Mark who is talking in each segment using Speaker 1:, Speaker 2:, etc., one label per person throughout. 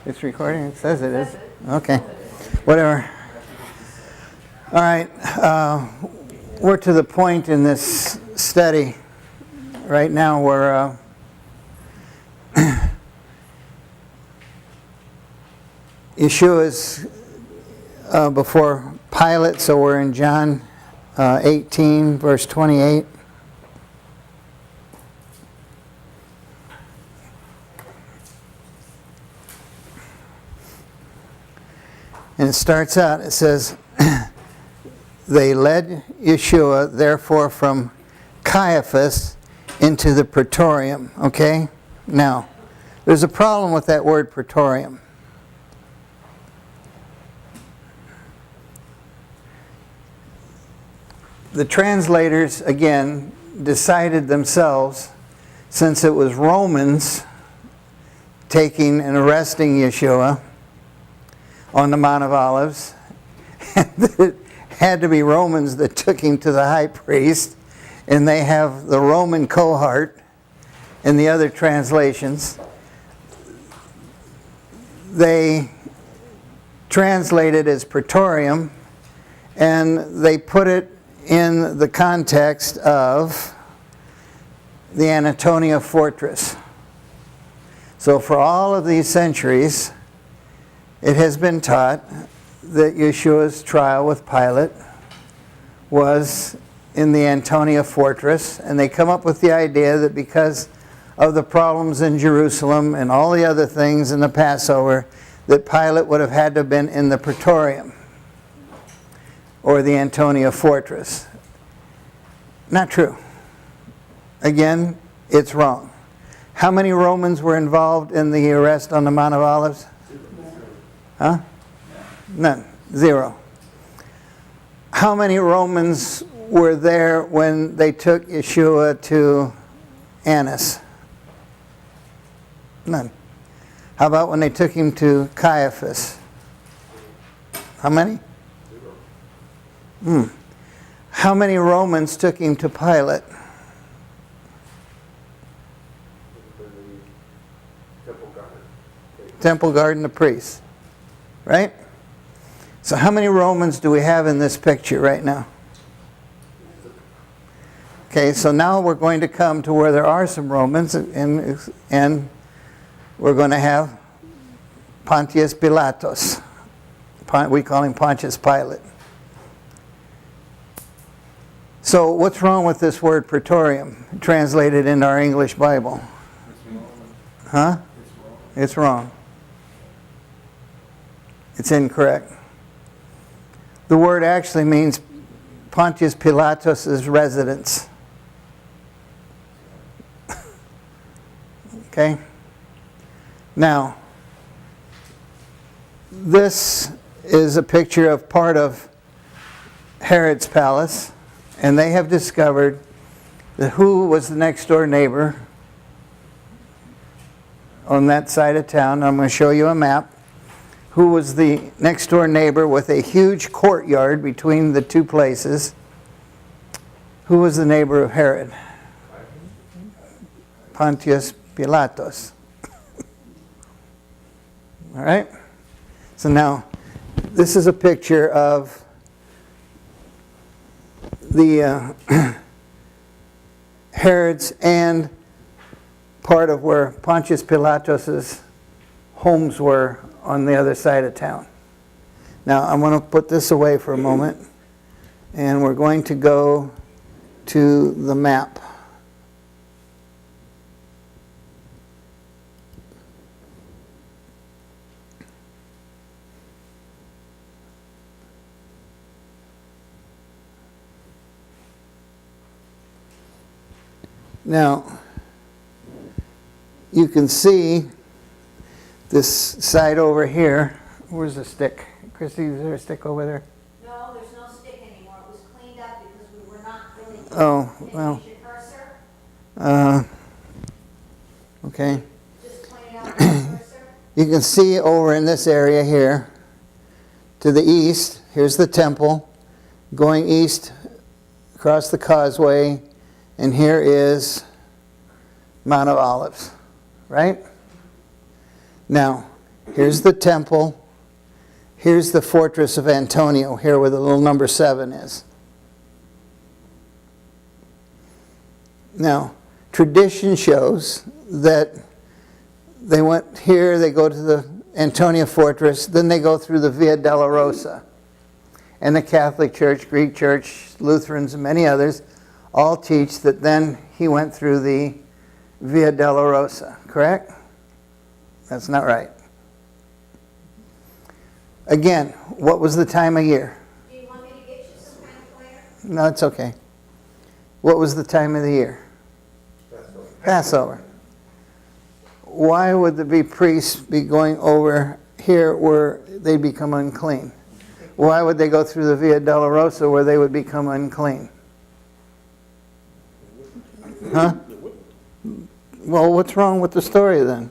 Speaker 1: It's recording? It says it is. Okay. Whatever. All right. We're to the point in this study right now where Yeshua is before Pilate, so we're in John 18, verse 28. And it starts out, it says, they led Yeshua, therefore, from Caiaphas into the praetorium. Okay? Now, there's a problem with that word praetorium. The translators, again, decided themselves, since it was Romans taking and arresting Yeshua on the Mount of Olives, and it had to be Romans that took him to the high priest, and they have the Roman cohort in the other translations. They translate it as praetorium, and they put it in the context of the Antonia fortress. So for all of these centuries, it has been taught that Yeshua's trial with Pilate was in the Antonia fortress, and they come up with the idea that because of the problems in Jerusalem and all the other things in the Passover, that Pilate would have had to have been in the praetorium or the Antonia fortress. Not true. Again, it's wrong. How many Romans were involved in the arrest on the Mount of Olives? Huh? None. Zero. How many Romans were there when they took Yeshua to Annas? None. How about when they took him to Caiaphas? How many? How many Romans took him to Pilate? Temple guard and the priests. Right? So how many Romans do we have in this picture right now? Okay, so now we're going to come to where there are some Romans, and we're going to have Pontius Pilatus. We call him Pontius Pilate. So what's wrong with this word praetorium, translated into our English Bible? Huh? It's wrong. It's incorrect. The word actually means Pontius Pilatus' residence. Okay? Now, this is a picture of part of Herod's palace, and they have discovered that who was the next door neighbor on that side of town. I'm going to show you a map. Who was the next door neighbor with a huge courtyard between the two places? Who was the neighbor of Herod? Pontius Pilatus. All right? So now, this is a picture of the Herod's and part of where Pontius Pilatus's homes were on the other side of town. Now I'm going to put this away for a moment, and we're going to go to the map. Now, you can see this side over here. Where's the stick? Christy, is there a stick over there?
Speaker 2: No, there's no stick anymore. It was cleaned up because we were not really...
Speaker 1: Oh, well.
Speaker 2: Use your cursor.
Speaker 1: Okay.
Speaker 2: Just point it out with your cursor.
Speaker 1: You can see over in this area here, to the east, here's the temple, going east across the causeway, and here is Mount of Olives, right? Now, Here's the temple. Here's the fortress of Antonio, here where the little number 7 is. Now, tradition shows that they went here, they go to the Antonia fortress, then they go through the Via Dolorosa. And the Catholic Church, Greek Church, Lutherans, and many others all teach that then he went through the Via Dolorosa, correct? That's not right. Again, what was the time of year?
Speaker 2: Do you want me to get you some kind of flare?
Speaker 1: No, it's okay. What was the time of the year? Passover. Why would the priests be going over here where they become unclean? Why would they go through the Via Dolorosa where they would become unclean? Huh? Well, what's wrong with the story then?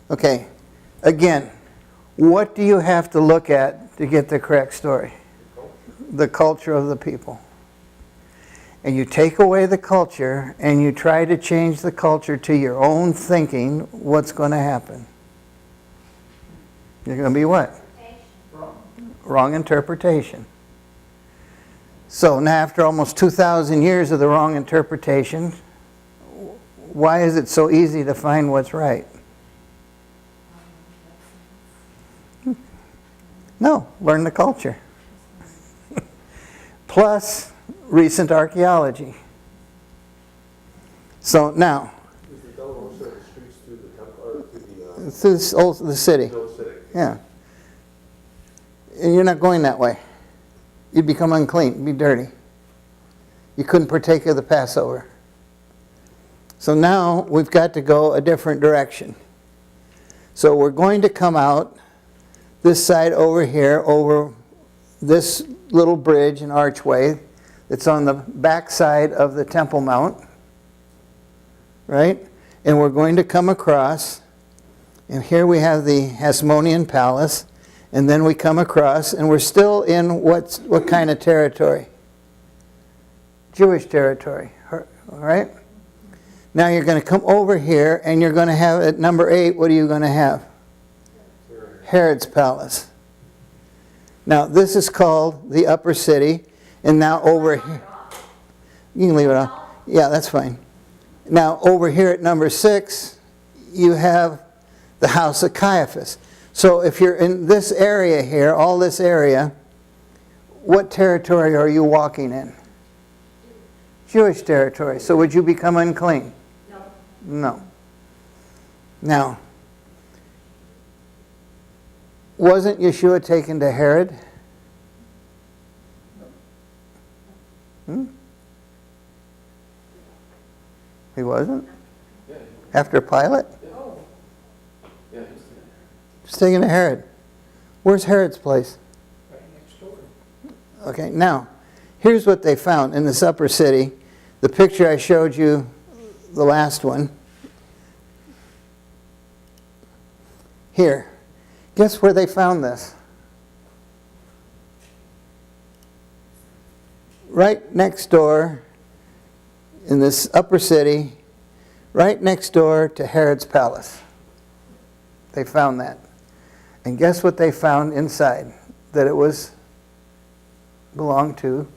Speaker 1: Okay. Again, what do you have to look at to get the correct story? The culture of the people. And you take away the culture and you try to change the culture to your own thinking, what's going to happen? You're going to be what? Wrong interpretation. So now after almost 2,000 years of the wrong interpretation, why is it so easy to find what's right? No, learn the culture. Plus recent archaeology. So now,
Speaker 3: Is the Dolorosa the streets through the temple or through
Speaker 1: through the city.
Speaker 3: the old city?
Speaker 1: Yeah. And you're not going that way. You'd become unclean, you'd be dirty. You couldn't partake of the Passover. So now we've got to go a different direction. So we're going to come out this side over here, over this little bridge and archway that's on the back side of the Temple Mount, right? And we're going to come across, and here we have the Hasmonean Palace, and then we come across, and we're still in what kind of territory? Jewish territory, all right? Now you're going to come over here, and you're going to have, at number 8, what are you going to have? Herod's palace. Now this is called the upper city, and now over here, you can leave it off. Yeah, that's fine. Now over here at number 6, you have the house of Caiaphas. So if you're in this area here, all this area, what territory are you walking in? Jewish territory. So would you become unclean?
Speaker 2: No.
Speaker 1: No. Now, wasn't Yeshua taken to Herod? He wasn't?
Speaker 3: Yeah.
Speaker 1: After Pilate?
Speaker 2: Oh,
Speaker 3: Yeah,
Speaker 1: He's taken to Herod. Where's Herod's place?
Speaker 3: right next door.
Speaker 1: Okay, now, here's what they found in this upper city. The picture I showed you, the last one. Here. Guess where they found this? Right next door, in this upper city, right next door to Herod's palace. They found that. And guess what they found inside? That it belonged to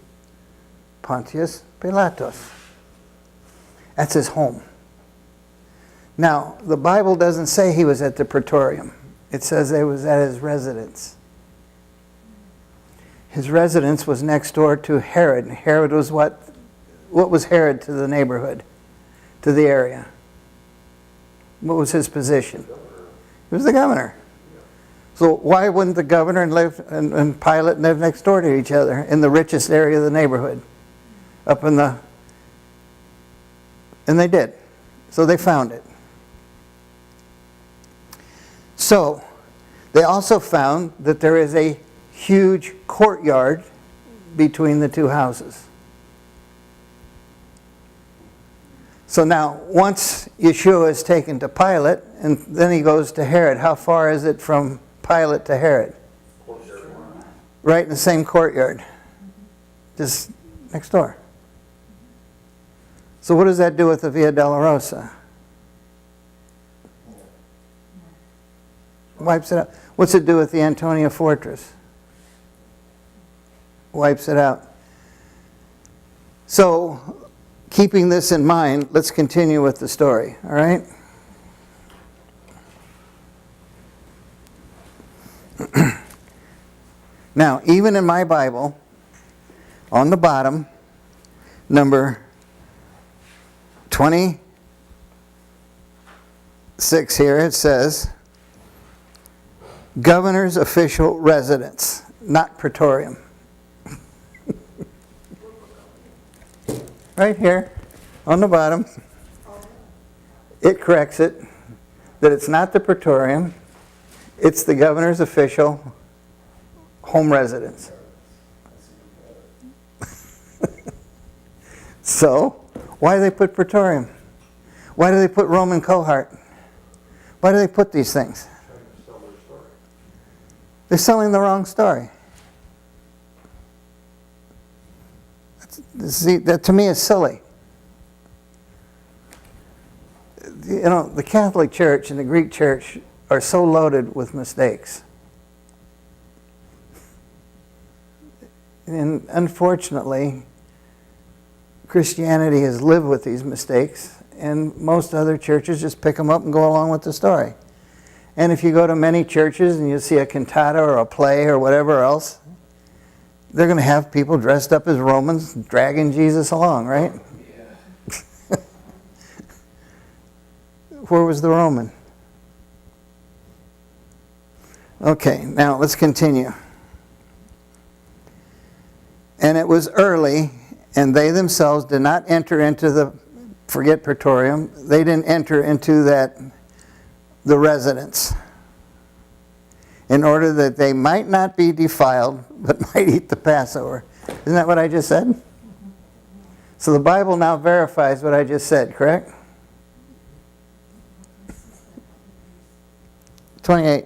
Speaker 1: Pontius Pilatus. That's his home. Now, the Bible doesn't say he was at the Praetorium. It says he was at his residence. His residence was next door to Herod. Herod was what? What was Herod to the neighborhood, to the area? What was his position? He was the governor. So why wouldn't the governor and Pilate live next door to each other in the richest area of the neighborhood? And they did. So they found it. So they also found that there is a huge courtyard between the two houses. So now, once Yeshua is taken to Pilate, and then he goes to Herod, how far is it from Pilate to Herod? Right in the same courtyard. Just next door. So what does that do with the Via Dolorosa? Wipes it out. What's it do with the Antonia fortress? Wipes it out. So, keeping this in mind, let's continue with the story, all right? Now, even in my Bible, on the bottom, number 26 here, it says, governor's official residence, not praetorium. Right here, on the bottom, it corrects it, that it's not the praetorium, it's the governor's official home residence. So, why do they put praetorium? Why do they put Roman cohort? Why do they put these things? They're selling the wrong story. See, that to me is silly. You know, the Catholic Church and the Greek Church are so loaded with mistakes. And unfortunately, Christianity has lived with these mistakes, and most other churches just pick them up and go along with the story. And if you go to many churches and you see a cantata or a play or whatever else, they're going to have people dressed up as Romans dragging Jesus along, right? Yeah. Where was the Roman? Okay, now let's continue. And it was early, and they themselves did not enter into the, forget praetorium, they didn't enter into the residence, in order that they might not be defiled, but might eat the Passover. Isn't that what I just said? So the Bible now verifies what I just said, correct? 28.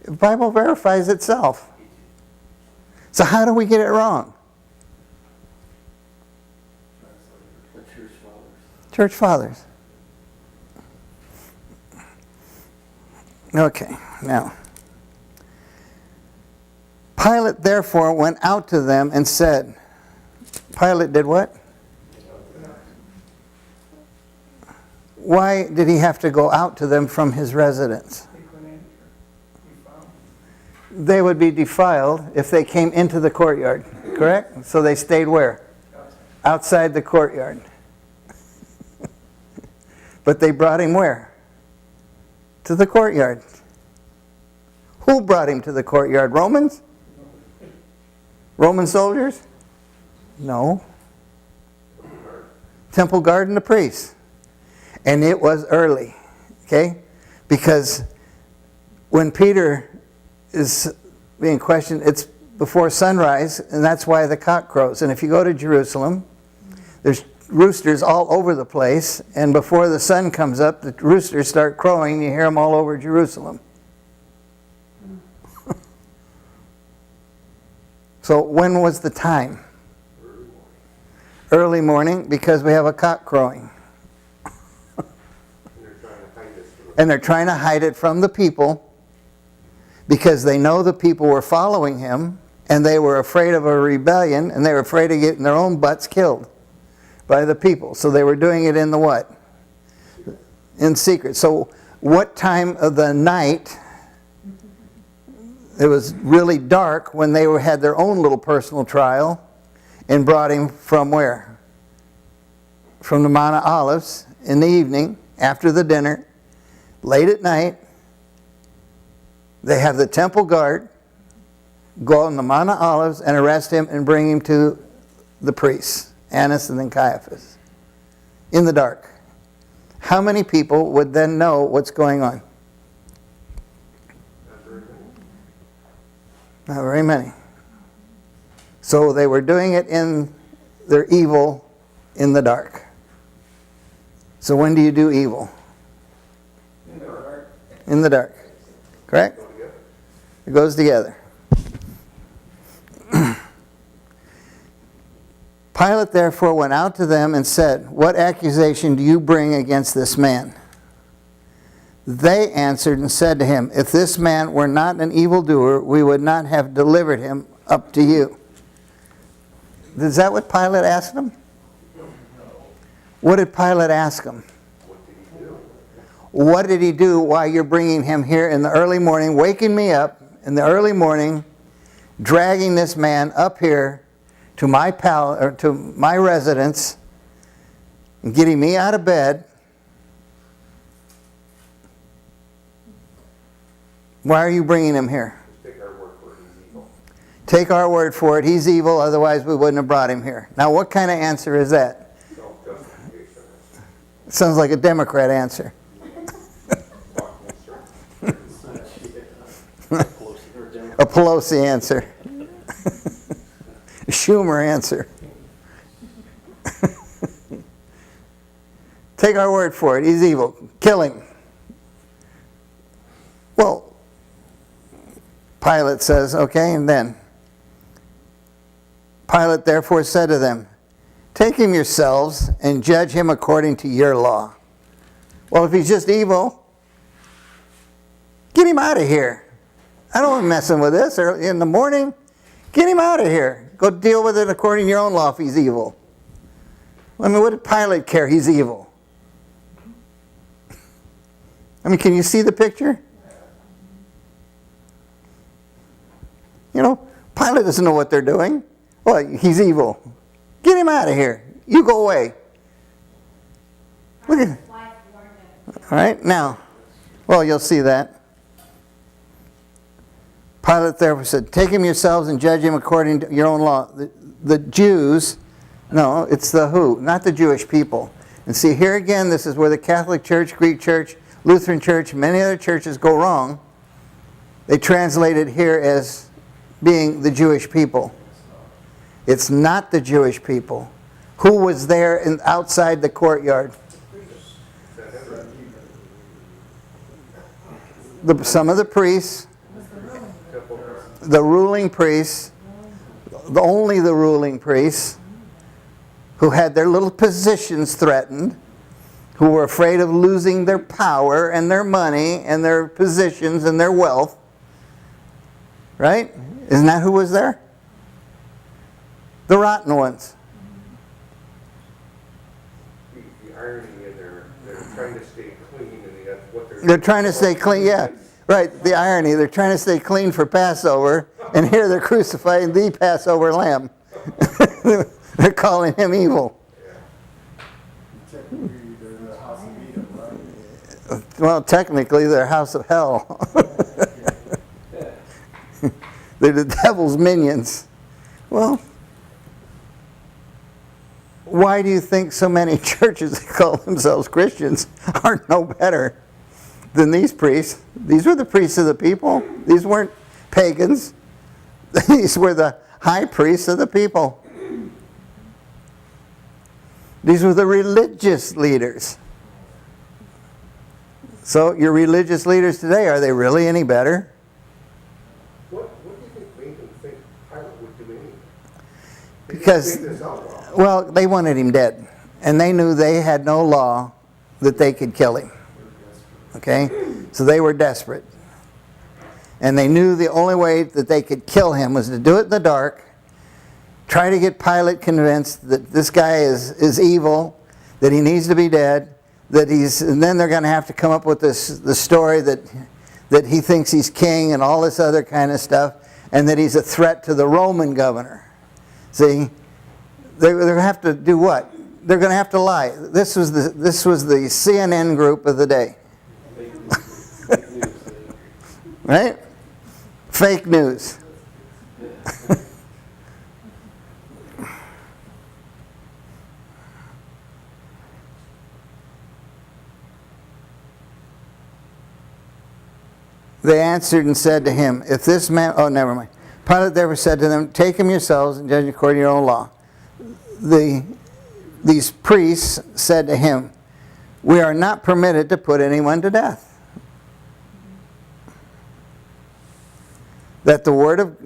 Speaker 1: The Bible verifies itself. So how do we get it wrong? Church fathers. Okay, now. Pilate therefore went out to them and said, Pilate did what? Why did he have to go out to them from his residence? They would be defiled if they came into the courtyard, correct? So they stayed where? Outside the courtyard. But they brought him where? To the courtyard. Who brought him to the courtyard? Romans? Roman soldiers? No. Temple guard and the priests. And it was early, okay? Because when Peter is being questioned, it's before sunrise, and that's why the cock crows. And if you go to Jerusalem, there's roosters all over the place, and before the sun comes up, the roosters start crowing. You hear them all over Jerusalem. So when was the time? Early morning, because we have a cock crowing. And they're trying to hide it from the people, because they know the people were following him, and they were afraid of a rebellion, and they were afraid of getting their own butts killed by the people. So they were doing it in the what? In secret. So what time of the night? It was really dark when they had their own little personal trial, and brought him from where? From the Mount of Olives in the evening, after the dinner, late at night. They have the temple guard go on the Mount of Olives and arrest him and bring him to the priests, Annas and then Caiaphas, in the dark. How many people would then know what's going on? Not very many. So they were doing it in their evil in the dark. So when do you do evil? In the dark. In the dark. Correct? It goes together. Pilate therefore went out to them and said, what accusation do you bring against this man? They answered and said to him, if this man were not an evildoer, we would not have delivered him up to you. Is that what Pilate asked him? What did Pilate ask him? What did he do while you're bringing him here in the early morning, waking me up in the early morning, dragging this man up here to my to my residence, and getting me out of bed? Why are you bringing him here?
Speaker 3: Take our word for it, he's evil.
Speaker 1: Take our word for it, he's evil, otherwise we wouldn't have brought him here. Now what kind of answer is that?
Speaker 3: Self-justification.
Speaker 1: Sounds like a Democrat answer. A Pelosi answer. A Schumer answer. Take our word for it, he's evil. Kill him. Well, Pilate says, okay, and then Pilate therefore said to them, take him yourselves and judge him according to your law. Well, if he's just evil, get him out of here. I don't want him messing with this early in the morning. Get him out of here. Go deal with it according to your own law if he's evil. I mean, what did Pilate care? He's evil. I mean, can you see the picture? You know, Pilate doesn't know what they're doing. Well, he's evil. Get him out of here. You go away. Look at. All right, now, well, you'll see that. Pilate therefore said, take him yourselves and judge him according to your own law. The Jews, no, it's the who, not the Jewish people. And see, here again, this is where the Catholic Church, Greek Church, Lutheran Church, many other churches go wrong. They translate it here as being the Jewish people. It's not the Jewish people. Who was there outside the courtyard? Some of the priests, the ruling priests, only the ruling priests, who had their little positions threatened, who were afraid of losing their power and their money and their positions and their wealth. Right? Isn't that who was there? The rotten ones.
Speaker 3: The irony in there, they're trying to stay clean, and that's what
Speaker 1: They're trying to stay clean, yeah. Right, the irony. They're trying to stay clean for Passover, and here they're crucifying the Passover lamb. They're calling him evil. Well, technically, they're house of hell. They're the devil's minions. Well, why do you think so many churches that call themselves Christians are no better than these priests? These were the priests of the people. These weren't pagans. These were the high priests of the people. These were the religious leaders. So your religious leaders today, are they really any better?
Speaker 3: What do you think made them think Pilate would do anything?
Speaker 1: Because, well, they wanted him dead. And they knew they had no law that they could kill him. Okay? So they were desperate. And they knew the only way that they could kill him was to do it in the dark, try to get Pilate convinced that this guy is evil, that he needs to be dead, and then they're going to have to come up with the story that he thinks he's king and all this other kind of stuff, and that he's a threat to the Roman governor. See, they're going to have to do what? They're going to have to lie. This was the CNN group of the day. Right? Fake news. They answered and said to him, if this man, oh, never mind. Pilate therefore said to them, take him yourselves and judge according to your own law. These priests said to him, we are not permitted to put anyone to death. That the word of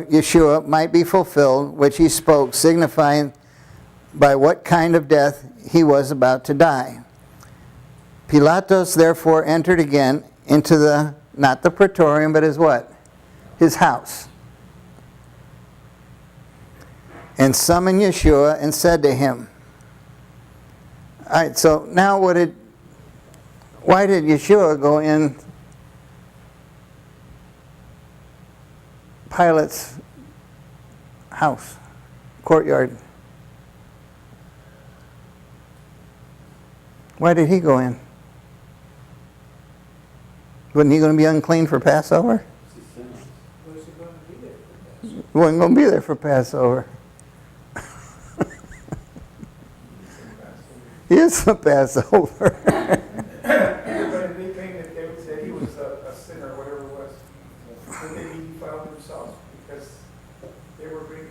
Speaker 1: Yeshua might be fulfilled, which he spoke, signifying by what kind of death he was about to die. Pilatus therefore entered again into the, not the praetorium, but his what? His house. And summoned Yeshua and said to him. Alright, so now why did Yeshua go in Pilate's house, courtyard? Why did he go in? Wasn't he going to be unclean for Passover? He wasn't going to be there for Passover. He is the Passover.
Speaker 4: Everybody, they claimed that they would say he was a sinner or whatever it was. Would they be defiled themselves because they were bringing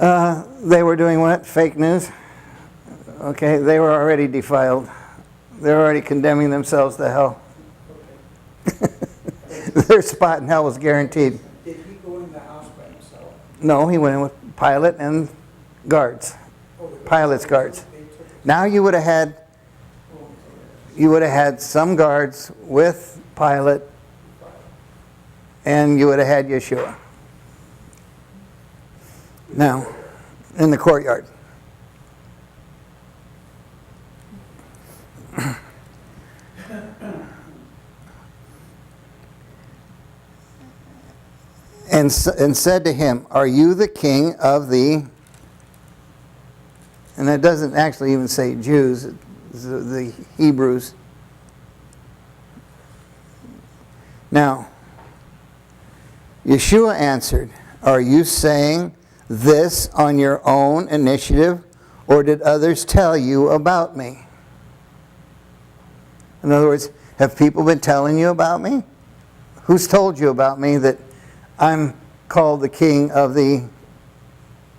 Speaker 4: in
Speaker 1: They were doing what? Fake news? Okay, they were already defiled. They were already condemning themselves to hell. Their spot in hell was guaranteed.
Speaker 4: Did he go in the house by himself?
Speaker 1: No, he went in with Pilate and guards. Pilate's guards. Now you would have had some guards with Pilate, and you would have had Yeshua. Now, in the courtyard. And said to him, "Are you the king of the..." And that doesn't actually even say Jews, it's the Hebrews. Now, Yeshua answered, "Are you saying this on your own initiative, or did others tell you about me?" In other words, have people been telling you about me? Who's told you about me that I'm called the king of the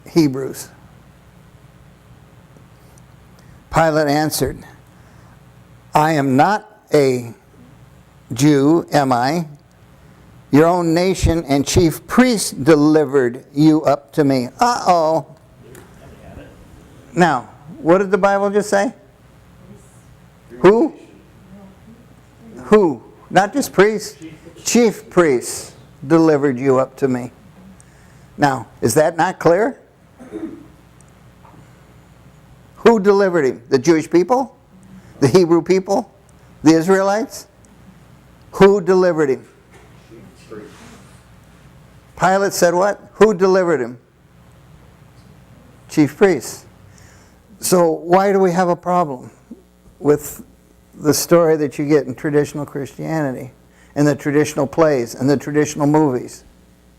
Speaker 1: Hebrews? Pilate answered, "I am not a Jew, am I? Your own nation and chief priests delivered you up to me." Uh-oh. Now, what did the Bible just say? Who? Who? Not just priests. Chief priests delivered you up to me. Now, is that not clear? Who delivered him? The Jewish people? The Hebrew people? The Israelites? Who delivered him? Pilate said what? Who delivered him? Chief priests. So why do we have a problem with the story that you get in traditional Christianity, and the traditional plays, and the traditional movies?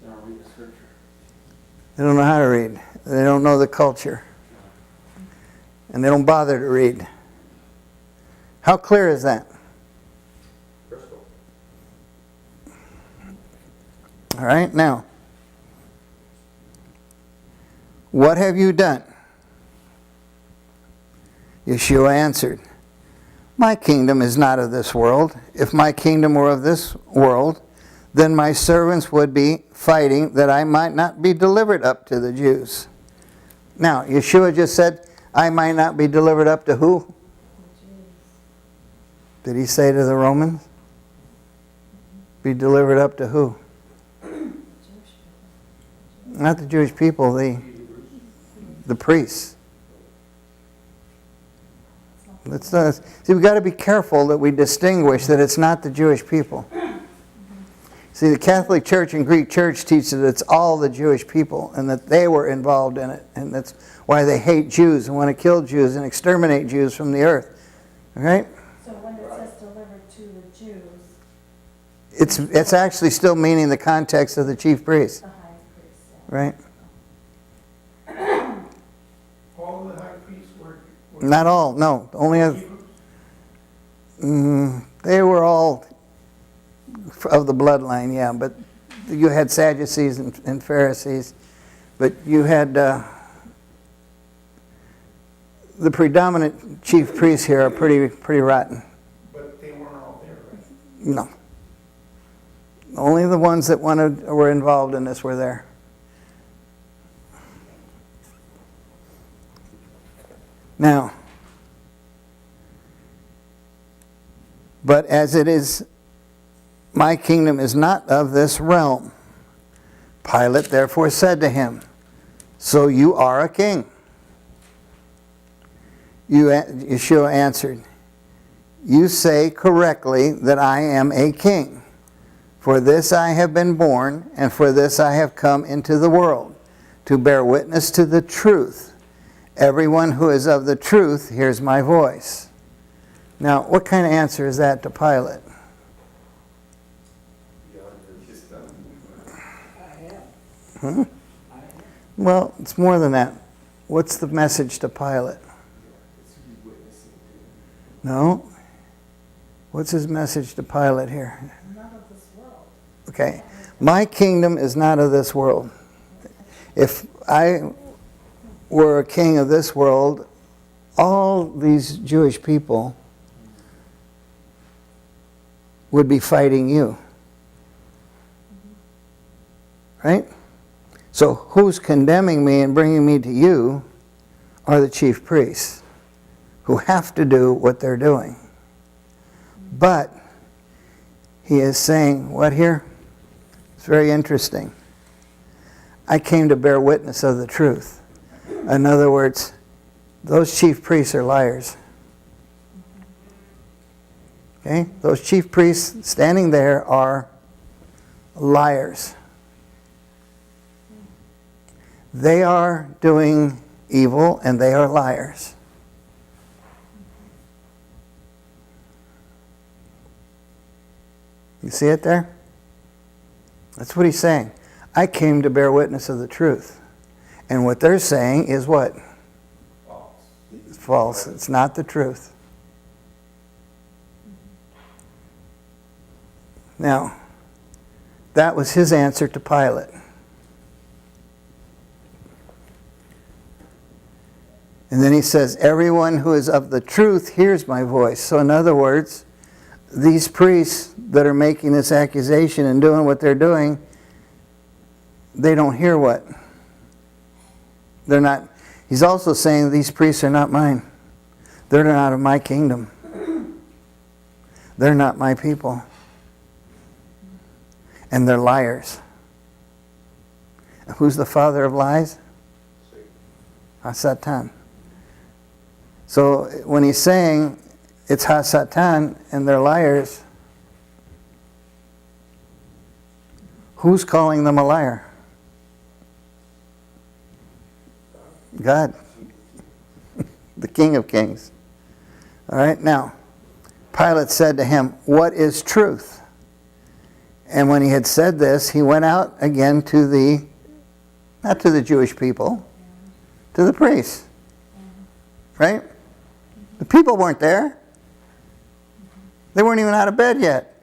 Speaker 3: They don't read the scripture.
Speaker 1: They don't know how to read. They don't know the culture. And they don't bother to read. How clear is that?
Speaker 3: Crystal.
Speaker 1: All right, now, what have you done? Yeshua answered, "My kingdom is not of this world. If my kingdom were of this world, then my servants would be fighting that I might not be delivered up to the Jews." Now, Yeshua just said, I might not be delivered up to who? Did he say to the Romans? Be delivered up to who? Not the Jewish people, the priests. Let's see, we've got to be careful that we distinguish that it's not the Jewish people. See, the Catholic Church and Greek Church teach that it's all the Jewish people and that they were involved in it. And that's why they hate Jews and want to kill Jews and exterminate Jews from the earth. Okay?
Speaker 5: So when it says delivered to the Jews,
Speaker 1: It's actually still meaning the context of the chief priest.
Speaker 5: the high priest said.
Speaker 1: Right?
Speaker 4: all the high priests were
Speaker 1: Not all, no. Only they were all of the bloodline, yeah. But you had Sadducees and Pharisees. But you had the predominant chief priests here are pretty rotten.
Speaker 4: but they weren't all there, right?
Speaker 1: No. Only the ones that were involved in this were there. Now, But as it is, my kingdom is not of this realm. Pilate therefore said to him, so you are a king? Yeshua answered, you say correctly that I am a king. For this I have been born, and for this I have come into the world, to bear witness to the truth. Everyone who is of the truth hears my voice. Now, what kind of answer is that to Pilate? Hmm? Well, it's more than that. What's the message to Pilate? No. What's his message to Pilate here?
Speaker 5: Not of this world.
Speaker 1: Okay. My kingdom is not of this world. If I were a king of this world, all these Jewish people would be fighting you. Right? So who's condemning me and bringing me to you are the chief priests, who have to do what they're doing. But he is saying, what here? It's very interesting. I came to bear witness of the truth. In other words, those chief priests are liars. Okay? Those chief priests standing there are liars. They are doing evil and they are liars. You see it there? That's what he's saying. I came to bear witness of the truth. And what they're saying is what?
Speaker 4: False.
Speaker 1: It's false. It's not the truth. Now, that was his answer to Pilate. And then he says, everyone who is of the truth hears my voice. So in other words, these priests that are making this accusation and doing what they're doing, they don't hear what? They're not. He's also saying these priests are not mine. They're not of my kingdom. They're not my people. And they're liars. Who's the father of lies? Satan. So when he's saying it's Satan and they're liars, who's calling them a liar? God, the King of Kings. All right, now, Pilate said to him, what is truth? And when he had said this, he went out again to the, not to the Jewish people, to the priests. Right? The people weren't there. They weren't even out of bed yet.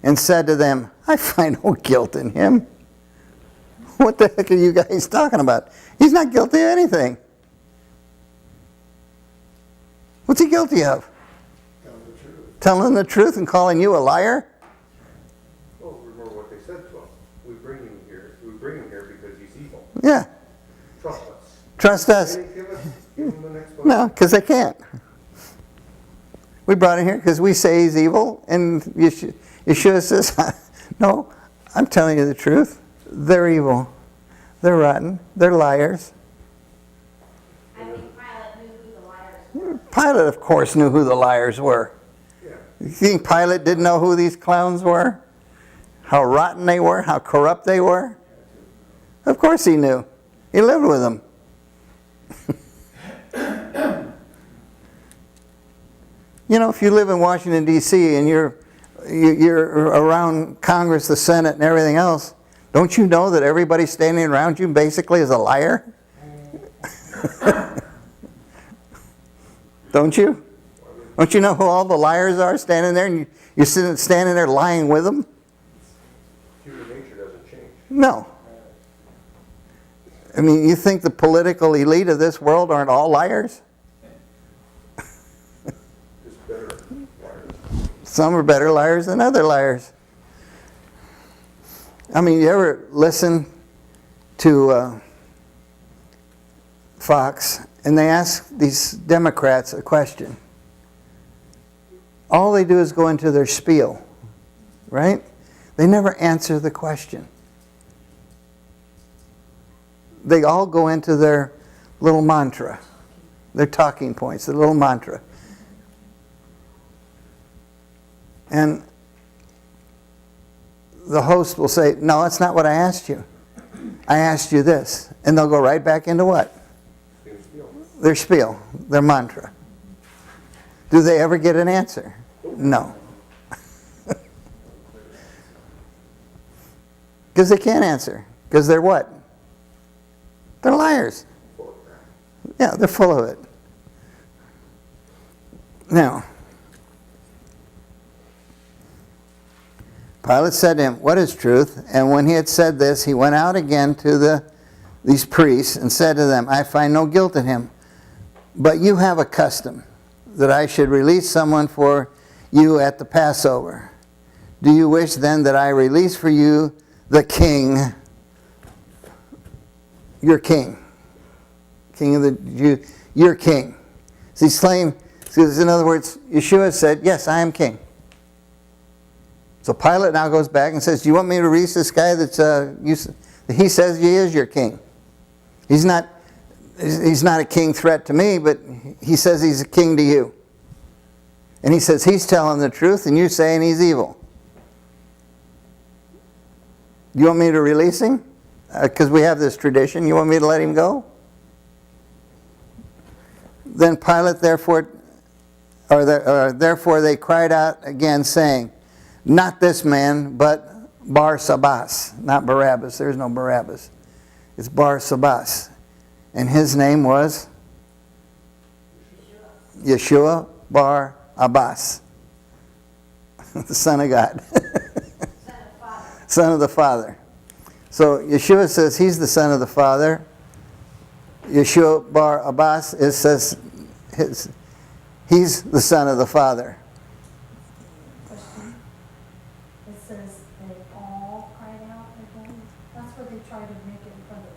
Speaker 1: And said to them, I find no guilt in him. What the heck are you guys talking about? He's not guilty of anything. What's he guilty of? Telling the truth and calling you a liar?
Speaker 3: Well, remember what they said to him. We bring him here because he's evil.
Speaker 1: Yeah.
Speaker 3: Trust us.
Speaker 1: Trust us.
Speaker 3: They didn't give him an explanation.
Speaker 1: No, because they can't. We brought him here because we say he's evil, and Yeshua says, no, I'm telling you the truth. They're evil. They're rotten. They're liars.
Speaker 2: I think Pilate knew who the liars were.
Speaker 1: Pilate, of course, knew who the liars were.
Speaker 3: Yeah.
Speaker 1: You think Pilate didn't know who these clowns were? How rotten they were? How corrupt they were? Of course he knew. He lived with them. You know, if you live in Washington, D.C. and you're around Congress, the Senate, and everything else, don't you know that everybody standing around you basically is a liar? Don't you? Don't you know who all the liars are standing there, and you're standing there lying with them?
Speaker 3: Human nature doesn't change.
Speaker 1: No. I mean, you think the political elite of this world aren't all liars?
Speaker 3: Just better liars.
Speaker 1: Some are better liars than other liars. I mean, you ever listen to Fox and they ask these Democrats a question. All they do is go into their spiel, right? They never answer the question. They all go into their little mantra, their talking points, their little mantra. And the host will say, no, that's not what I asked you. I asked you this. And they'll go right back into what? Their spiel, their mantra. Do they ever get an answer? No. Because they can't answer. Because they're what? They're liars. Yeah, they're full of it. Now, Pilate said to him, what is truth? And when he had said this, he went out again to these priests and said to them, I find no guilt in him. But you have a custom that I should release someone for you at the Passover. Do you wish then that I release for you the king, your king? King of the Jews, your king. So he's claiming, in other words, Yeshua said, yes, I am king. So Pilate now goes back and says, do you want me to release this guy he says he is your king? He's not a king threat to me, but he says he's a king to you. And he says he's telling the truth and you're saying he's evil. You want me to release him? Because we have this tradition. You want me to let him go? Then Pilate therefore they cried out again, saying, not this man, but Bar-Sabbas. Not Barabbas. There's no Barabbas. It's Bar-Sabbas. And his name was Yeshua Bar-Abbas. The Son of God. Son of the Father. So Yeshua says he's the Son of the Father. Yeshua Bar-Abbas says he's the Son of the Father.
Speaker 5: Question. It says they all cried out again. That's what they try to make it from the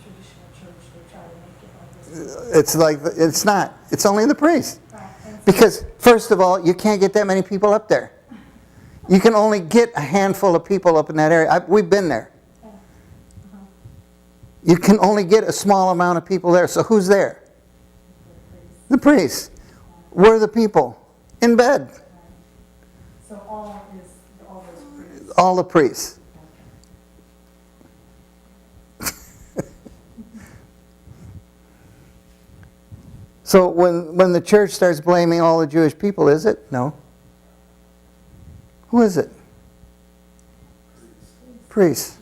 Speaker 5: traditional church. They try to make it like this.
Speaker 1: It's not. It's only the priest.
Speaker 5: Right. And so
Speaker 1: Because, first of all, you can't get that many people up there. You can only get a handful of people up in that area. We've been there. You can only get a small amount of people there. So who's there? The priests. Where are the people? In bed.
Speaker 5: So all those priests.
Speaker 1: All the priests. So when the church starts blaming all the Jewish people, is it? No. Who is it? Priests.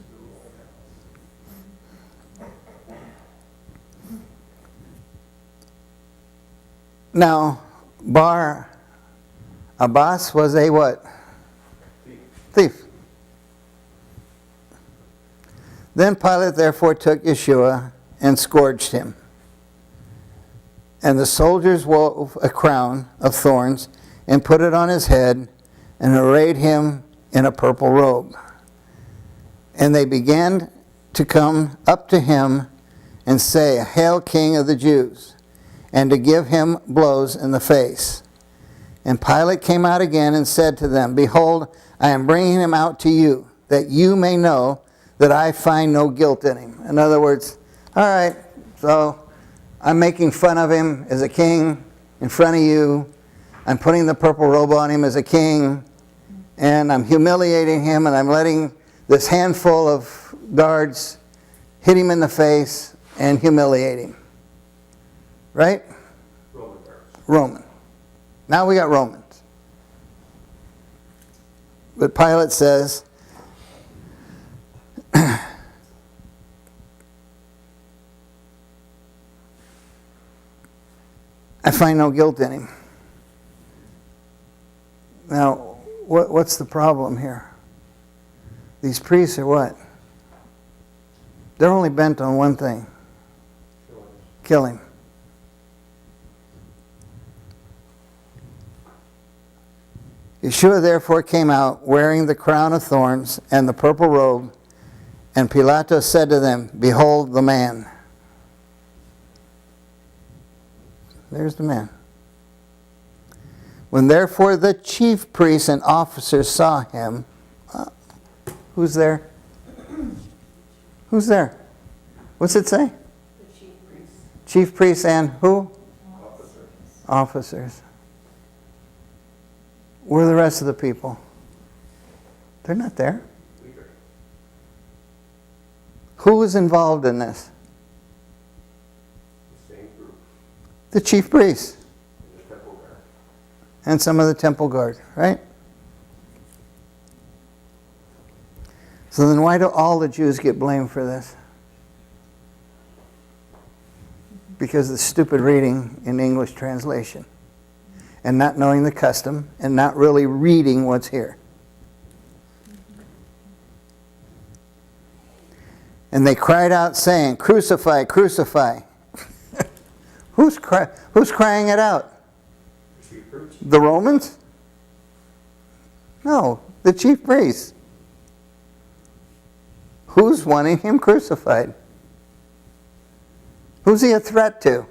Speaker 1: Now, Bar-Abbas was a what? Thief. Then Pilate therefore took Yeshua and scourged him. And the soldiers wove a crown of thorns and put it on his head and arrayed him in a purple robe. And they began to come up to him and say, Hail, King of the Jews, and to give him blows in the face. And Pilate came out again and said to them, Behold, I am bringing him out to you, that you may know that I find no guilt in him. In other words, all right, so I'm making fun of him as a king in front of you. I'm putting the purple robe on him as a king, and I'm humiliating him, and I'm letting this handful of guards hit him in the face and humiliate him. Right? Roman. Now we got Romans. But Pilate says, I find no guilt in him. Now, what's the problem here? These priests are what? They're only bent on one thing. Kill him. Yeshua therefore came out wearing the crown of thorns and the purple robe, and Pilate said to them, Behold the man. There's the man. When therefore the chief priests and officers saw him, who's there? Who's there? What's it say?
Speaker 2: The chief priest.
Speaker 1: Chief priests and who?
Speaker 3: Officer.
Speaker 1: Officers. Where are the rest of the people? They're not there.
Speaker 3: Leader.
Speaker 1: Who was involved in this?
Speaker 3: The same group.
Speaker 1: The chief priests
Speaker 3: In the temple guard.
Speaker 1: and some of the temple guard, right? So then why do all the Jews get blamed for this? Because of the stupid reading in English translation and not knowing the custom and not really reading what's here. And they cried out saying, "Crucify, crucify." Who's crying it out?
Speaker 3: The chief priest.
Speaker 1: The Romans? No, the chief priests. Who's wanting him crucified? Who's he a threat to?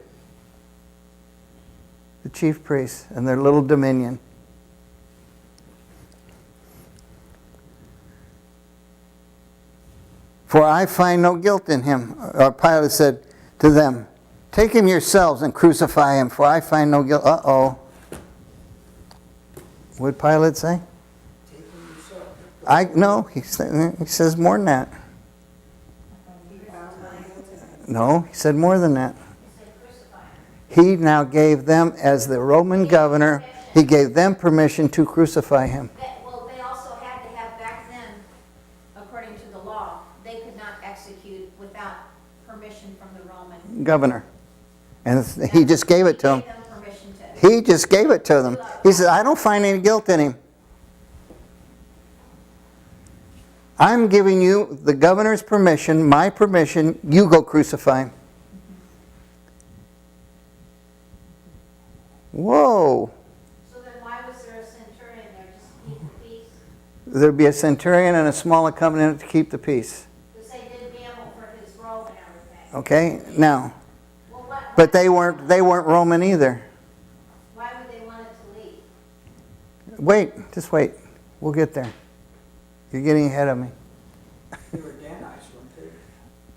Speaker 1: The chief priests and their little dominion. For I find no guilt in him. Or Pilate said to them, "Take him yourselves and crucify him, for I find no guilt." Uh-oh. What did Pilate say? No, he says more than that. No, he said more than that.
Speaker 2: He said crucify him.
Speaker 1: He now gave them, as the Roman governor, he gave them permission to crucify him.
Speaker 2: Well, they also had to have back then, according to the law, they could not execute without permission from the Roman.
Speaker 1: Governor. And he just gave it to
Speaker 2: He
Speaker 1: them.
Speaker 2: gave them permission to.
Speaker 1: He just gave it to them. He said, "I don't find any guilt in him. I'm giving you the governor's permission, my permission, you go crucify him." Whoa.
Speaker 2: So then why was there a centurion there, just to keep the peace?
Speaker 1: There'd be a centurion and a small accompaniment to keep the peace.
Speaker 2: Because they did gamble for his robe and everything.
Speaker 1: Okay? Now,
Speaker 2: Well, what?
Speaker 1: but they weren't Roman either.
Speaker 2: Why would they want it to leave?
Speaker 1: Wait, just wait. We'll get there. You're getting ahead of me.
Speaker 4: They were Danites, weren't they?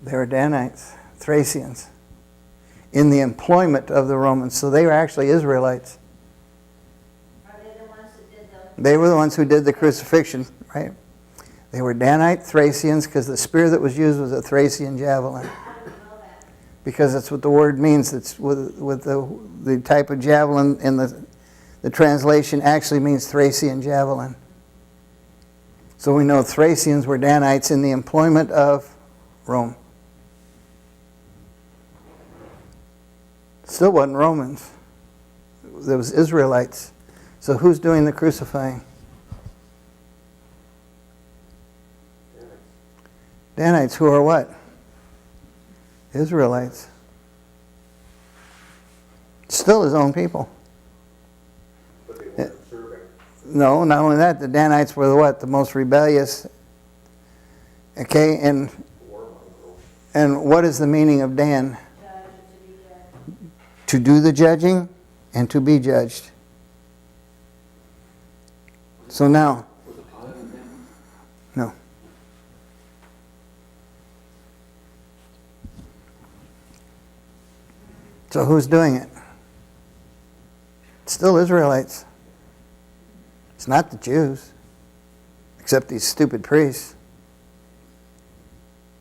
Speaker 1: They were Danites, Thracians, in the employment of the Romans. So they were actually Israelites.
Speaker 2: Are they the ones that did the?
Speaker 1: They were the ones who did the crucifixion, right? They were Danite Thracians because the spear that was used was a Thracian javelin.
Speaker 2: How do we know that?
Speaker 1: Because that's what the word means. It's with the type of javelin in the translation actually means Thracian javelin. So we know Thracians were Danites in the employment of Rome. Still wasn't Romans. There was Israelites. So who's doing the crucifying? Danites, who are what? Israelites. Still his own people.
Speaker 3: But they weren't serving.
Speaker 1: No, not only that, the Danites were the what? The most rebellious. Okay, and what is the meaning of Dan?
Speaker 2: Judge to be judged.
Speaker 1: To do the judging and to be judged. So now, no. So who's doing it? Still Israelites. It's not the Jews, except these stupid priests.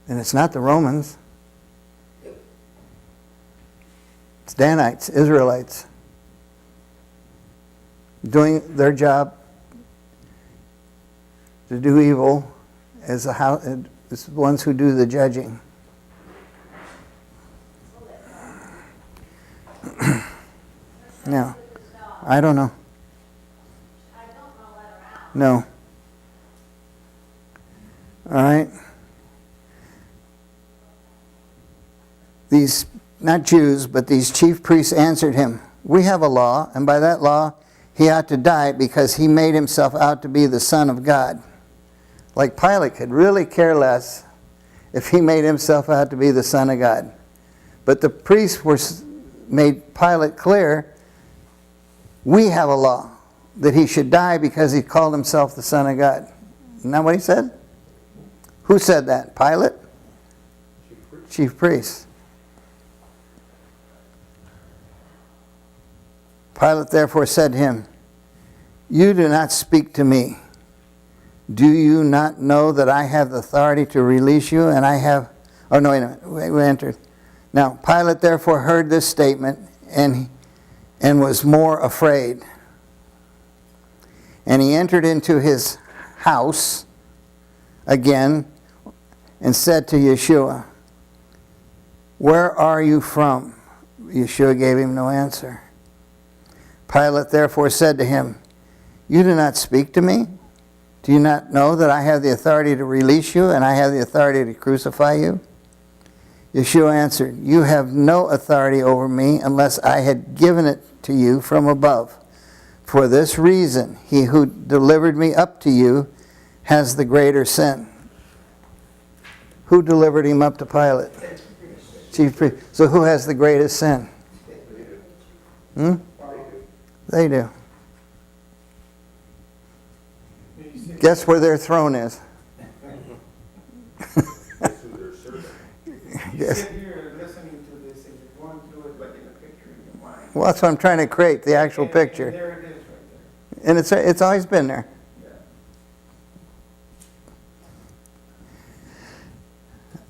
Speaker 1: And it's not the Romans. It's Danites, Israelites, doing their job to do evil as the ones who do the judging. Now, I don't know.
Speaker 2: I don't know let her out.
Speaker 1: No. All right. These, not Jews, but these chief priests answered him, "We have a law, and by that law he ought to die because he made himself out to be the Son of God." Like Pilate could really care less if he made himself out to be the Son of God. But the priests made Pilate clear, we have a law that he should die because he called himself the Son of God. Isn't that what he said? Who said that? Pilate? Chief priest. Pilate therefore said to him, you do not speak to me. Do you not know that I have the authority to release you, and I have... Oh, no, wait a minute. We entered. Now, Pilate therefore heard this statement and was more afraid. And he entered into his house again and said to Yeshua, where are you from? Yeshua gave him no answer. Pilate therefore said to him, you do not speak to me? Do you not know that I have the authority to release you and I have the authority to crucify you? Yeshua answered, you have no authority over me unless I had given it to you from above. For this reason, he who delivered me up to you has the greater sin. Who delivered him up to Pilate? Chief priest. So who has the greatest sin? They do. Guess where their throne is?
Speaker 4: You sit here listening to this and you're going through it like in a picture in your mind.
Speaker 1: Well, that's what I'm trying to create, the actual
Speaker 4: And
Speaker 1: picture.
Speaker 4: there it is right there.
Speaker 1: And it's always been there.
Speaker 4: Yeah.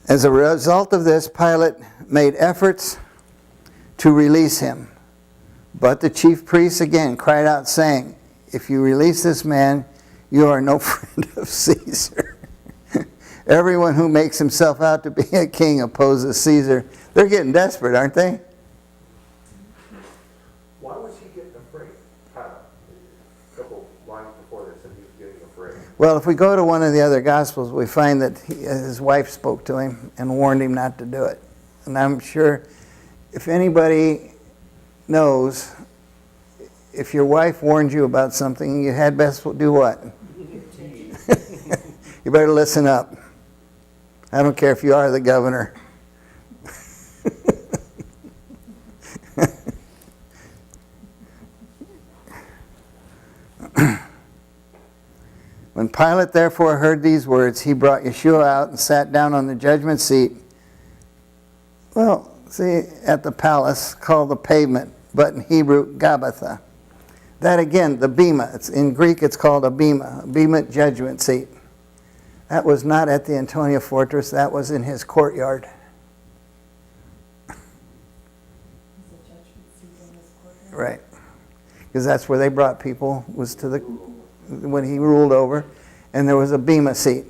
Speaker 1: As a result of this, Pilate made efforts to release him. But the chief priests again cried out, saying, if you release this man, you are no friend of Caesar. Everyone who makes himself out to be a king opposes Caesar. They're getting desperate, aren't they?
Speaker 3: Why was he getting afraid? A couple lines before this, said he was getting afraid.
Speaker 1: Well, if we go to one of the other Gospels, we find that his wife spoke to him and warned him not to do it. And I'm sure if anybody knows, if your wife warned you about something, you had best do what? You better listen up. I don't care if you are the governor. When Pilate therefore heard these words, he brought Yeshua out and sat down on the judgment seat. Well, see, at the palace called the pavement, but in Hebrew, Gabbatha. That again, the bema. In Greek, it's called a bema judgment seat. That was not at the Antonia fortress. That was in his courtyard. Right. Because that's where they brought people, was to the, when he ruled over, and there was a bema seat.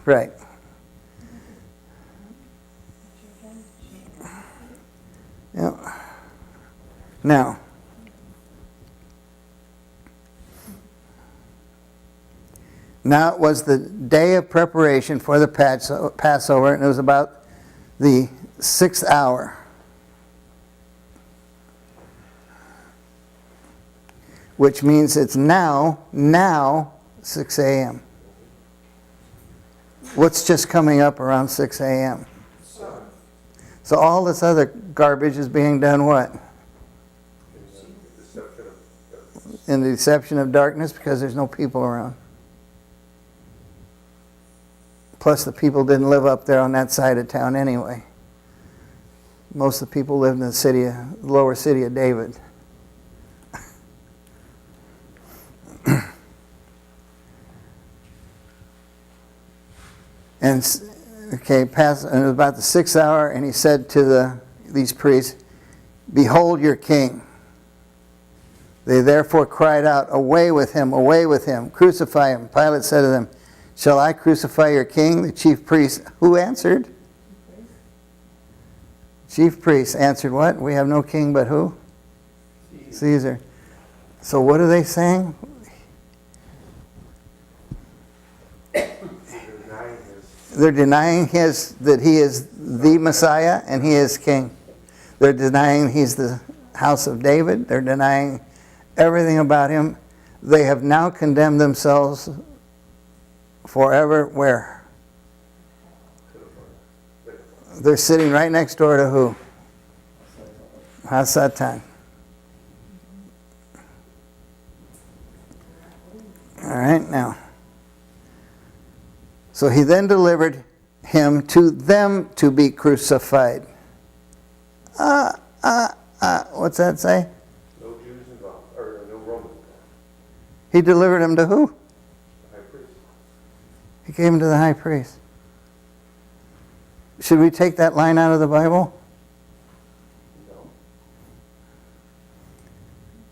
Speaker 1: Right. Yeah. Now, it was the day of preparation for the Passover, and it was about the 6th hour. Which means it's now 6 a.m. What's just coming up around 6 a.m.? So all this other garbage is being done what? In the deception of darkness, because there's no people around. Plus the people didn't live up there on that side of town anyway. Most of the people lived in the lower city of David. And okay, and it was about the 6th hour, and he said to these priests, behold your king. They therefore cried out, away with him, crucify him. Pilate said to them, shall I crucify your king? The chief priest, who answered? Chief priest answered what? We have no king but who? Caesar. So what are they saying? They're denying that he is the Messiah and he is king. They're denying he's the house of David. They're denying everything about him. They have now condemned themselves forever where? They're sitting right next door to who? Hasatan. All right, now. So he then delivered him to them to be crucified. What's that say?
Speaker 3: No Jews involved, or no Romans involved.
Speaker 1: He delivered him to who?
Speaker 3: The high priest.
Speaker 1: He gave him to the high priest. Should we take that line out of the Bible?
Speaker 3: No.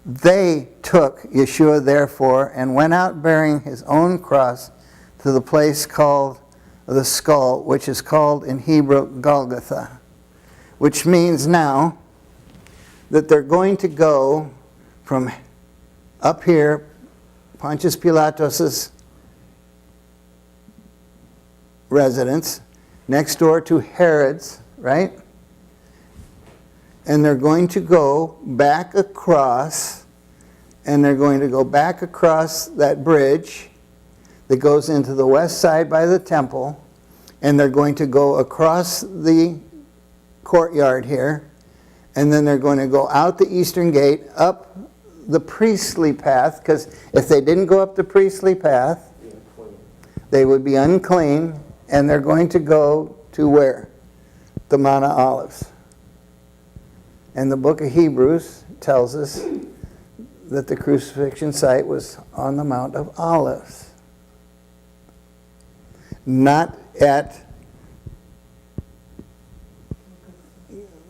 Speaker 1: They took Yeshua, therefore, and went out bearing his own cross to the place called the skull, which is called in Hebrew Golgotha, which means now that they're going to go from up here, Pontius Pilatus's residence, next door to Herod's, right? And they're going to go back across, and they're going to go back across that bridge that goes into the west side by the temple, and they're going to go across the courtyard here, and then they're going to go out the eastern gate, up the priestly path, because if they didn't go up the priestly path, they would be unclean, and they're going to go to where? The Mount of Olives. And the book of Hebrews tells us that the crucifixion site was on the Mount of Olives. Not at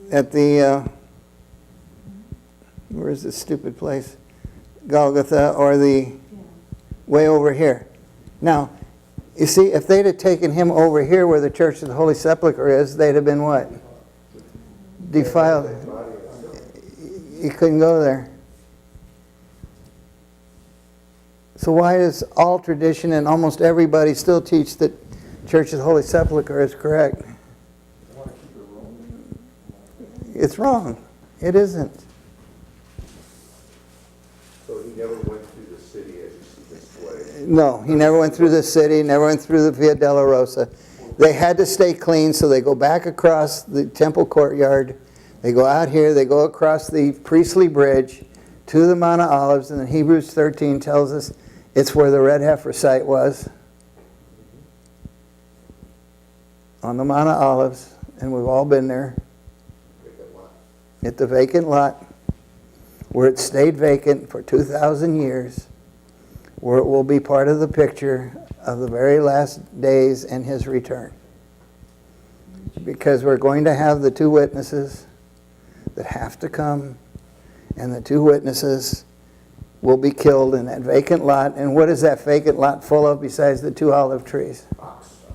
Speaker 1: the, where's this stupid place? Golgotha, or the way over here. Now, you see, if they'd have taken him over here where the Church of the Holy Sepulchre is, they'd have been what? Defiled. You couldn't go there. So why does all tradition and almost everybody still teach that Church of the Holy Sepulchre is correct? It's wrong. It isn't.
Speaker 3: So he never went through the city as you see this way.
Speaker 1: No, he never went through the city, never went through the Via Dolorosa. They had to stay clean, so they go back across the temple courtyard. They go out here, they go across the priestly bridge to the Mount of Olives, and then Hebrews 13 tells us it's where the red heifer site was, on the Mount of Olives, and we've all been there. At the vacant lot, where it stayed vacant for 2,000 years, where it will be part of the picture of the very last days and his return. Because we're going to have the two witnesses that have to come, and the two witnesses will be killed in that vacant lot. And what is that vacant lot full of besides the two olive trees?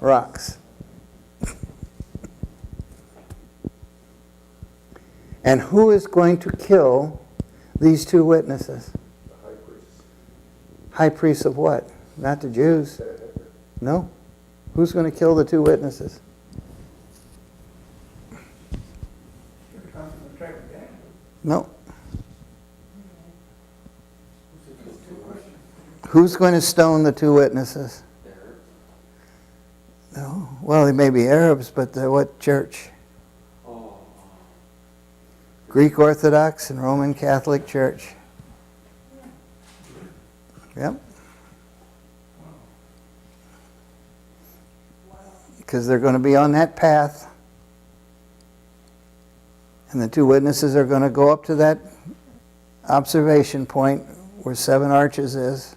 Speaker 1: Rocks. And who is going to kill these two witnesses?
Speaker 3: The high priest.
Speaker 1: High priests of what? Not the Jews. No. Who's going to kill the two witnesses? No. Who's going to stone the two witnesses? No. Well, they may be Arabs, but they're what church? Greek Orthodox and Roman Catholic Church. Yep. Because they're going to be on that path. And the two witnesses are going to go up to that observation point where 7 Arches is.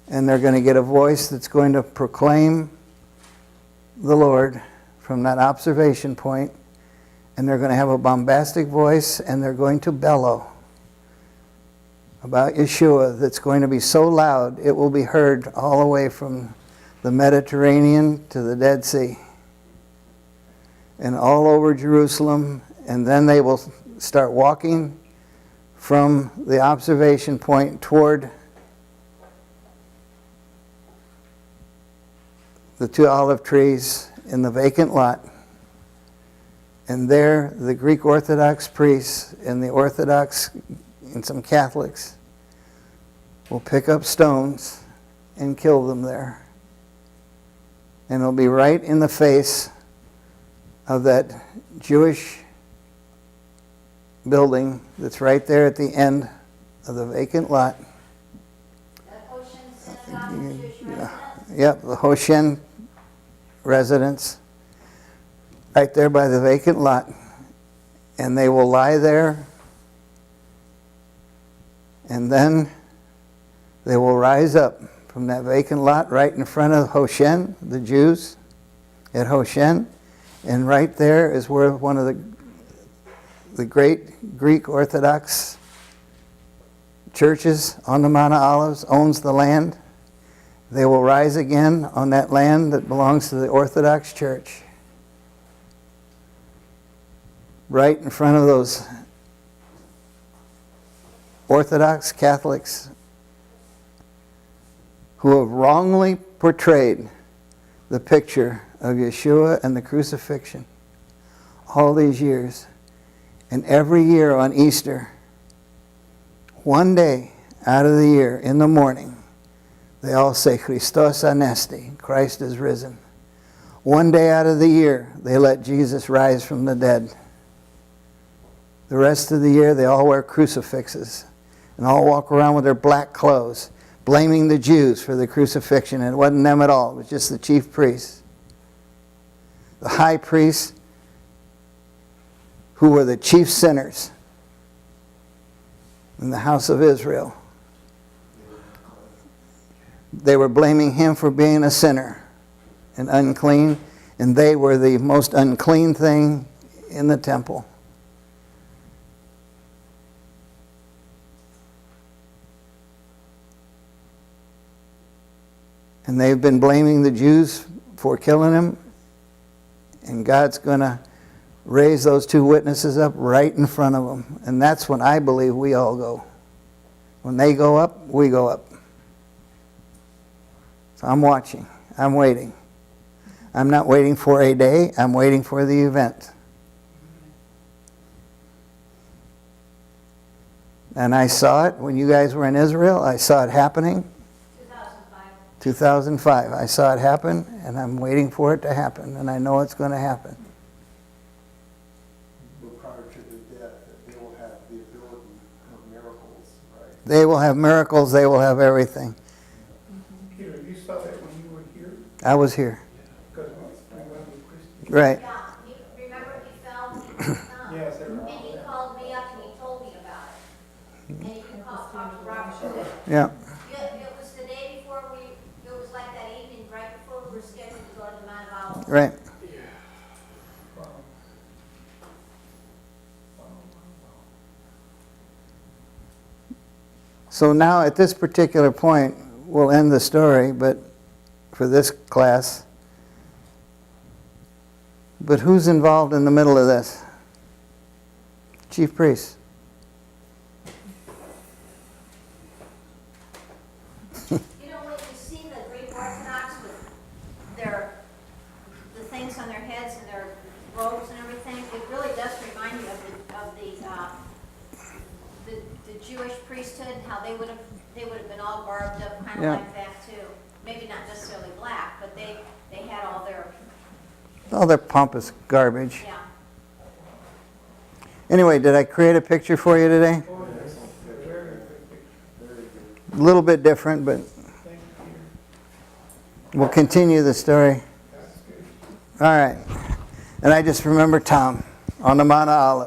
Speaker 1: And they're going to get a voice that's going to proclaim the Lord from that observation point. And they're going to have a bombastic voice, and they're going to bellow about Yeshua that's going to be so loud it will be heard all the way from the Mediterranean to the Dead Sea and all over Jerusalem. And then they will start walking from the observation point toward the two olive trees in the vacant lot. And there, the Greek Orthodox priests and the Orthodox and some Catholics will pick up stones and kill them there. And it'll be right in the face of that Jewish building that's right there at the end of the vacant lot.
Speaker 2: The Ocean Synagogue, Jewish residence.
Speaker 1: Yep, the Hoshen residence, right there by the vacant lot. And they will lie there, and then they will rise up from that vacant lot right in front of Hoshen, the Jews at Hoshen. And right there is where one of the great Greek Orthodox churches on the Mount of Olives owns the land. They will rise again on that land that belongs to the Orthodox Church. Right in front of those Orthodox Catholics who have wrongly portrayed the picture of Yeshua and the crucifixion all these years. And every year on Easter, one day out of the year in the morning, they all say, Christos anesti, Christ is risen. One day out of the year, they let Jesus rise from the dead. The rest of the year, they all wear crucifixes and all walk around with their black clothes, blaming the Jews for the crucifixion. And it wasn't them at all. It was just the chief priests. The high priests, who were the chief sinners in the house of Israel. They were blaming him for being a sinner and unclean, and they were the most unclean thing in the temple. And they've been blaming the Jews for killing him. And God's going to raise those two witnesses up right in front of them. And that's when I believe we all go. When they go up, we go up. So I'm watching. I'm waiting. I'm not waiting for a day. I'm waiting for the event. And I saw it when you guys were in Israel. I saw it happening. 2005. I saw it happen, and I'm waiting for it to happen, and I know it's going to happen.
Speaker 6: But prior to the death, they will have the ability of miracles, right?
Speaker 1: They will have miracles. They will have everything.
Speaker 4: Peter, you saw that when you were here?
Speaker 1: I was here.
Speaker 4: Because we went with Christy.
Speaker 1: Right.
Speaker 2: Yeah, you remember he fell, and
Speaker 4: Yes, I
Speaker 2: and
Speaker 4: remember
Speaker 2: he
Speaker 4: that.
Speaker 2: called me up and he told me about it. And you can talk to Robert.
Speaker 1: Yeah.
Speaker 2: It was the day before it was like that evening, right before we were scheduled to go to the Mount of Olives.
Speaker 1: Right.
Speaker 4: Wow. Wow.
Speaker 1: So now at this particular point, we'll end the story, but for this class. But who's involved in the middle of this? Chief priest.
Speaker 2: You know, when you see the Greek Orthodox with the things on their heads and their robes and everything, it really does remind you of the Jewish priesthood, how they would have been all garbed up kind of
Speaker 1: Yeah.
Speaker 2: like that too. Maybe not necessarily black, but they had all
Speaker 1: Their pompous garbage.
Speaker 2: yeah.
Speaker 1: Anyway, did I create a picture for you today?
Speaker 4: Oh, yes. Very good picture.
Speaker 1: A little bit different, but
Speaker 4: Thank you, Peter.
Speaker 1: we'll continue the story.
Speaker 4: That's good.
Speaker 1: All right. And I just remember Tom on the Mount of Olives.